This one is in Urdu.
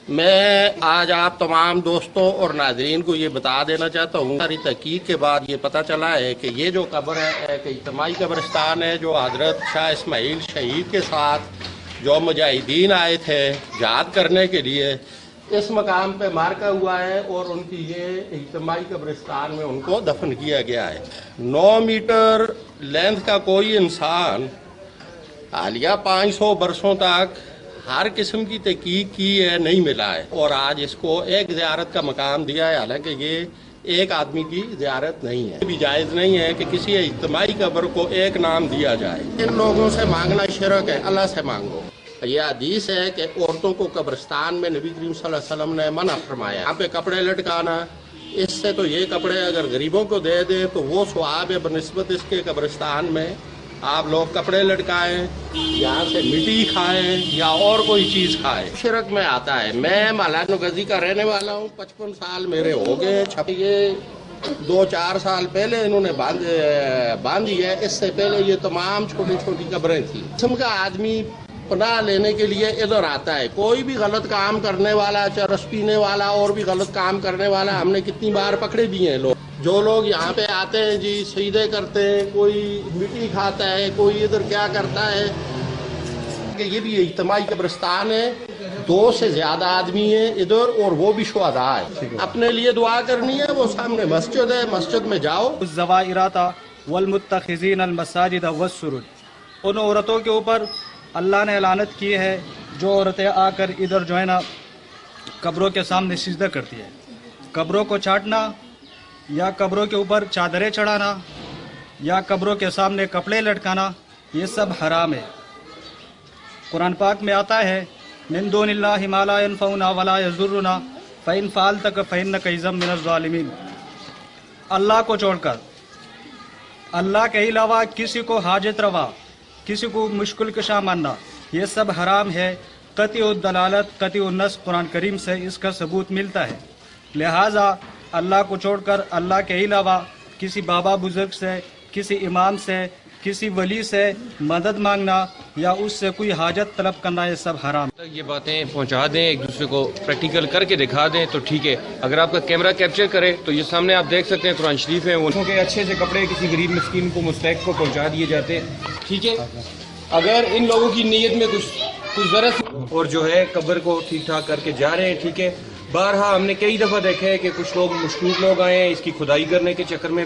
میں آج آپ تمام دوستوں اور ناظرین کو یہ بتا دینا چاہتا ہوں، ساری تحقیق کے بعد یہ پتہ چلا ہے کہ یہ جو قبر ہے ایک اجتماعی قبرستان ہے جو حضرت شاہ اسماعیل شہید کے ساتھ جو مجاہدین آئے تھے جہاد کرنے کے لیے اس مقام پہ مارکا ہوا ہے، اور ان کی یہ اجتماعی قبرستان میں ان کو دفن کیا گیا ہے۔ 9 میٹر لینتھ کا کوئی انسان حالیہ 500 برسوں تک ہر قسم کی تحقیق کی ہے، نہیں ملا ہے، اور آج اس کو ایک زیارت کا مقام دیا ہے، حالانکہ یہ ایک آدمی کی زیارت نہیں ہے۔ بھی جائز نہیں ہے کہ کسی اجتماعی قبر کو ایک نام دیا جائے۔ ان لوگوں سے مانگنا شرک ہے، اللہ سے مانگو۔ یہ حدیث ہے کہ عورتوں کو قبرستان میں نبی کریم صلی اللہ علیہ وسلم نے منع فرمایا، یہاں پہ کپڑے لٹکانا، اس سے تو یہ کپڑے اگر غریبوں کو دے دیں تو وہ ثواب ہے بنسبت اس کے قبرستان میں آپ لوگ کپڑے لٹکائیں، یہاں سے مٹی کھائیں یا اور کوئی چیز کھائیں، شرک میں آتا ہے۔ میں مالان غزی کا رہنے والا ہوں، 55 سال میرے ہو گئے، یہ 2-4 سال پہلے انہوں نے باندھی ہے، اس سے پہلے یہ تمام چھوٹی چھوٹی قبریں تھیں۔ قسم کا آدمی پناہ لینے کے لیے ادھر آتا ہے، کوئی بھی غلط کام کرنے والا، چرس پینے والا اور بھی غلط کام کرنے والا ہم نے کتنی بار پکڑے بھی ہیں۔ لوگ جو لوگ یہاں پہ آتے ہیں جی سجدے کرتے ہیں، کوئی مٹی کھاتا ہے، کوئی ادھر کیا کرتا ہے، کہ یہ بھی اجتماعی قبرستان ہے، 2 سے زیادہ آدمی ہیں ادھر اور وہ بھی شہداء ہیں۔ اپنے لیے دعا کرنی ہے، وہ سامنے مسجد ہے، مسجد میں جاؤ۔ الزوائرات والمتخذین المساجد والسرج، ان عورتوں کے اوپر اللہ نے لعنت کی ہے جو عورتیں آ کر ادھر جو ہے نا قبروں کے سامنے سجدہ کرتی ہے۔ قبروں کو چاٹنا یا قبروں کے اوپر چادریں چڑھانا یا قبروں کے سامنے کپڑے لٹکانا، یہ سب حرام ہے۔ قرآن پاک میں آتا ہے من دون اللہ ما لا ينفعنا ولا يضرنا فإن فعلت فإنك إذا من الظالمین، اللہ کو چھوڑ کر اللہ کے علاوہ کسی کو حاجت روا، کسی کو مشکل کشا ماننا، یہ سب حرام ہے۔ قطعی الدلالت قطعی النص قرآن کریم سے اس کا ثبوت ملتا ہے۔ لہٰذا اللہ کو چھوڑ کر اللہ کے علاوہ کسی بابا بزرگ سے، کسی امام سے، کسی ولی سے مدد مانگنا یا اس سے کوئی حاجت طلب کرنا، یہ سب حرام ہے۔ یہ باتیں پہنچا دیں، ایک دوسرے کو پریکٹیکل کر کے دکھا دیں تو ٹھیک ہے۔ اگر آپ کا کیمرہ کیپچر کرے تو یہ سامنے آپ دیکھ سکتے ہیں قرآن شریف ہے، وہ کے اچھے سے کپڑے کسی غریب مسکین کو مستحق کو پہنچا دیے جاتے ہیں، ٹھیک ہے۔ اگر ان لوگوں کی نیت میں کچھ ذرا اور جو ہے قبر کو ٹھیک ٹھاک کر کے جا رہے ہیں، ٹھیک ہے۔ بارہا ہم نے کئی دفعہ دیکھا ہے کہ کچھ لوگ مشکوک لوگ آئے ہیں اس کی کھدائی کرنے کے چکر میں۔